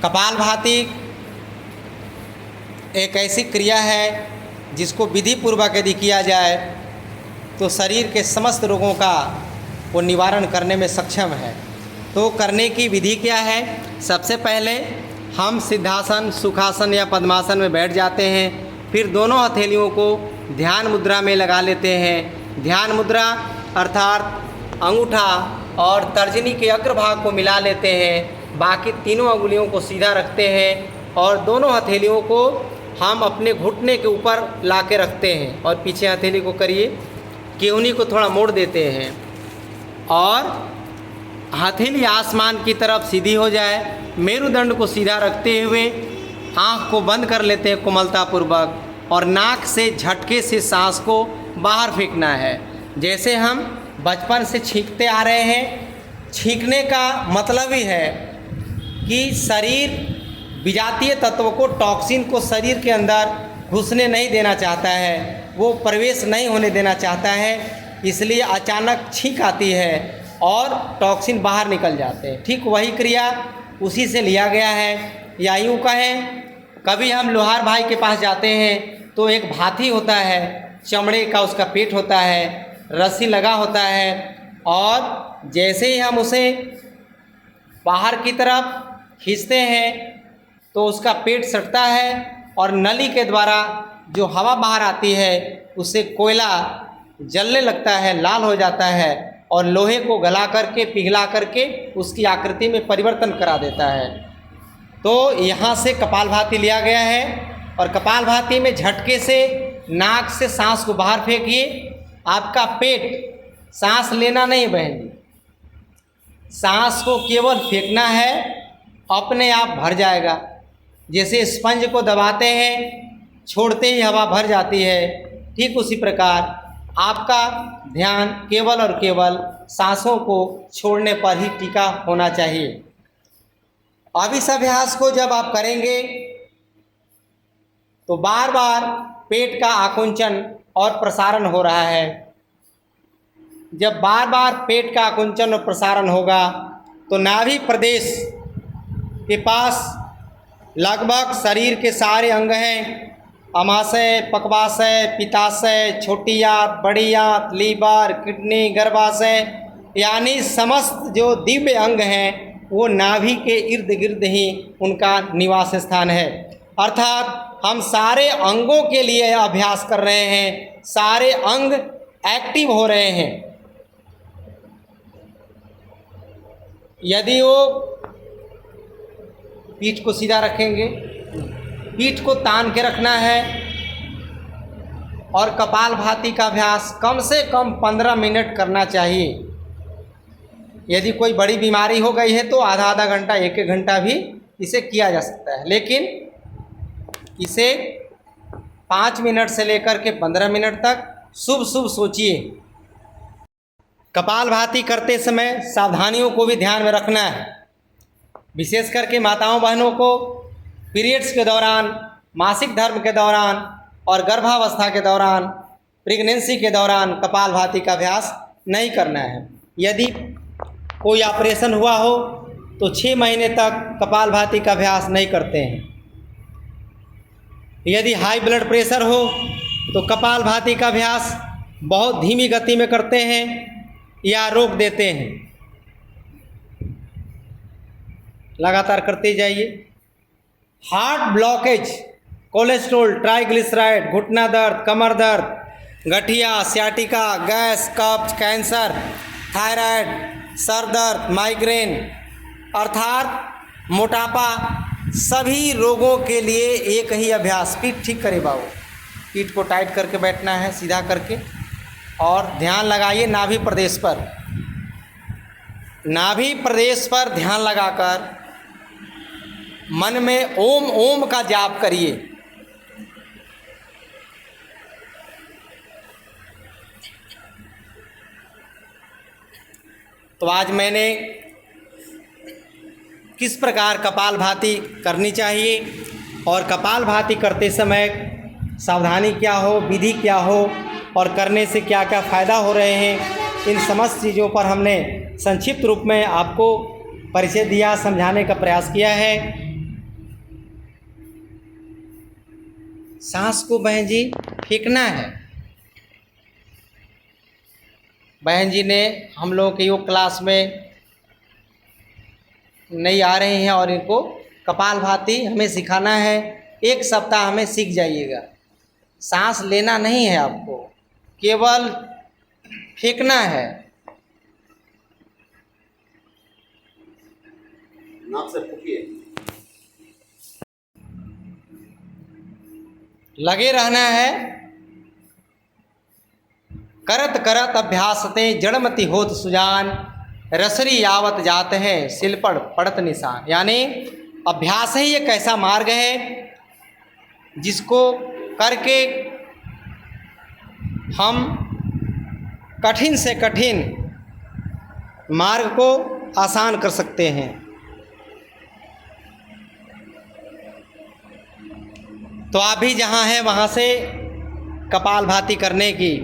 कपालभाति एक ऐसी क्रिया है जिसको विधि पूर्वक यदि किया जाए तो शरीर के समस्त रोगों का वो निवारण करने में सक्षम है। तो करने की विधि क्या है? सबसे पहले हम सिद्धासन, सुखासन या पद्मासन में बैठ जाते हैं। फिर दोनों हथेलियों को ध्यान मुद्रा में लगा लेते हैं। ध्यान मुद्रा अर्थात अंगूठा और तर्जनी के अग्रभाग को मिला लेते हैं। बाकी तीनों अंगुलियों को सीधा रखते हैं और दोनों हथेलियों को हम अपने घुटने के ऊपर ला के रखते हैं और पीछे हथेली को करिए, केहूनी को थोड़ा मोड़ देते हैं और हथेली आसमान की तरफ सीधी हो जाए। मेरुदंड को सीधा रखते हुए आँख को बंद कर लेते हैं कोमलतापूर्वक और नाक से झटके से सांस को बाहर फेंकना है। जैसे हम बचपन से छींकते आ रहे हैं। छींकने का मतलब ही है कि शरीर विजातीय तत्व को, टॉक्सिन को शरीर के अंदर घुसने नहीं देना चाहता है, वो प्रवेश नहीं होने देना चाहता है, इसलिए अचानक छींक आती है और टॉक्सिन बाहर निकल जाते हैं। ठीक वही क्रिया उसी से लिया गया है। या यूँ कहें, कभी हम लोहार भाई के पास जाते हैं तो एक भाती होता है, चमड़े का उसका पेट होता है, रस्सी लगा होता है और जैसे ही हम उसे बाहर की तरफ खींचते हैं तो उसका पेट सटता है और नली के द्वारा जो हवा बाहर आती है उससे कोयला जलने लगता है, लाल हो जाता है और लोहे को गला करके, पिघला करके उसकी आकृति में परिवर्तन करा देता है। तो यहाँ से कपालभाति लिया गया है और कपालभाति में झटके से नाक से सांस को बाहर फेंकिए। आपका पेट, सांस लेना नहीं बहन जी, सांस को केवल फेंकना है, अपने आप भर जाएगा। जैसे स्पंज को दबाते हैं, छोड़ते ही हवा भर जाती है, ठीक उसी प्रकार आपका ध्यान केवल और केवल सांसों को छोड़ने पर ही टिका होना चाहिए। अब इस अभ्यास को जब आप करेंगे तो बार बार पेट का आकुंचन और प्रसारण हो रहा है। जब बार बार पेट का आकुंचन और प्रसारण होगा तो नाभि प्रदेश के पास लगभग शरीर के सारे अंग हैं, अमाशय, पक्वाशय, पित्ताशय, छोटी आंत, बड़ी आंत, लीवर, किडनी, गर्भाशय, यानी समस्त जो दिव्य अंग हैं वो नाभि के इर्द गिर्द ही उनका निवास स्थान है। अर्थात हम सारे अंगों के लिए अभ्यास कर रहे हैं, सारे अंग एक्टिव हो रहे हैं। यदि वो पीठ को सीधा रखेंगे, पीठ को तान के रखना है और कपालभाति का अभ्यास कम से कम 15 मिनट करना चाहिए। यदि कोई बड़ी बीमारी हो गई है तो आधा आधा घंटा, 1 घंटा भी इसे किया जा सकता है, लेकिन इसे 5 मिनट से लेकर के 15 मिनट तक शुभ शुभ सोचिए। कपालभाति करते समय सावधानियों को भी ध्यान में रखना है। विशेष करके माताओं बहनों को पीरियड्स के दौरान, मासिक धर्म के दौरान और गर्भावस्था के दौरान, प्रेगनेंसी के दौरान कपालभाति का अभ्यास नहीं करना है। यदि कोई ऑपरेशन हुआ हो तो 6 महीने तक कपालभाति का अभ्यास नहीं करते हैं। यदि हाई ब्लड प्रेशर हो तो कपालभाति का अभ्यास बहुत धीमी गति में करते हैं या रोक देते हैं। लगातार करते जाइए। हार्ट ब्लॉकेज, कोलेस्ट्रॉल, ट्राइग्लिसराइड, घुटना दर्द, कमर दर्द, गठिया, सियाटिका, गैस, कब्ज, कैंसर, थायराइड, सर दर्द, माइग्रेन अर्थात मोटापा, सभी रोगों के लिए एक ही अभ्यास। पीठ ठीक करे बाबू, पीठ को टाइट करके बैठना है, सीधा करके, और ध्यान लगाइए नाभि प्रदेश पर। नाभि प्रदेश पर ध्यान लगाकर मन में ओम ओम का जाप करिए। तो आज मैंने किस प्रकार कपालभाति करनी चाहिए और कपालभाति करते समय सावधानी क्या हो, विधि क्या हो और करने से क्या क्या फ़ायदा हो रहे हैं, इन समस्त चीज़ों पर हमने संक्षिप्त रूप में आपको परिचय दिया, समझाने का प्रयास किया है। सांस को बहन जी फेंकना है। बहन जी ने हम लोगों के योग क्लास में नहीं आ रहे हैं और इनको कपालभाति हमें सिखाना है। 1 सप्ताह हमें सीख जाइएगा। सांस लेना नहीं है आपको, केवल फेंकना है। नाक से फूकिए। लगे रहना है। करत करत अभ्यासते जड़मति होत सुजान, रसरी यावत जात है सिलपड़ पड़त निशान। यानी अभ्यास ही एक ऐसा मार्ग है जिसको करके हम कठिन से कठिन मार्ग को आसान कर सकते हैं। तो आप भी जहाँ हैं वहाँ से कपालभाति करने की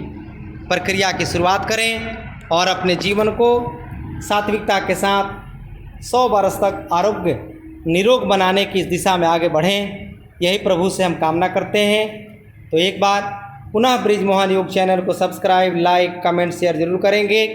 प्रक्रिया की शुरुआत करें और अपने जीवन को सात्विकता के साथ 100 वर्ष तक आरोग्य निरोग बनाने की इस दिशा में आगे बढ़ें। यही प्रभु से हम कामना करते हैं। तो एक बार पुनः ब्रिजमोहन योग चैनल को सब्सक्राइब, लाइक, कमेंट, शेयर जरूर करेंगे।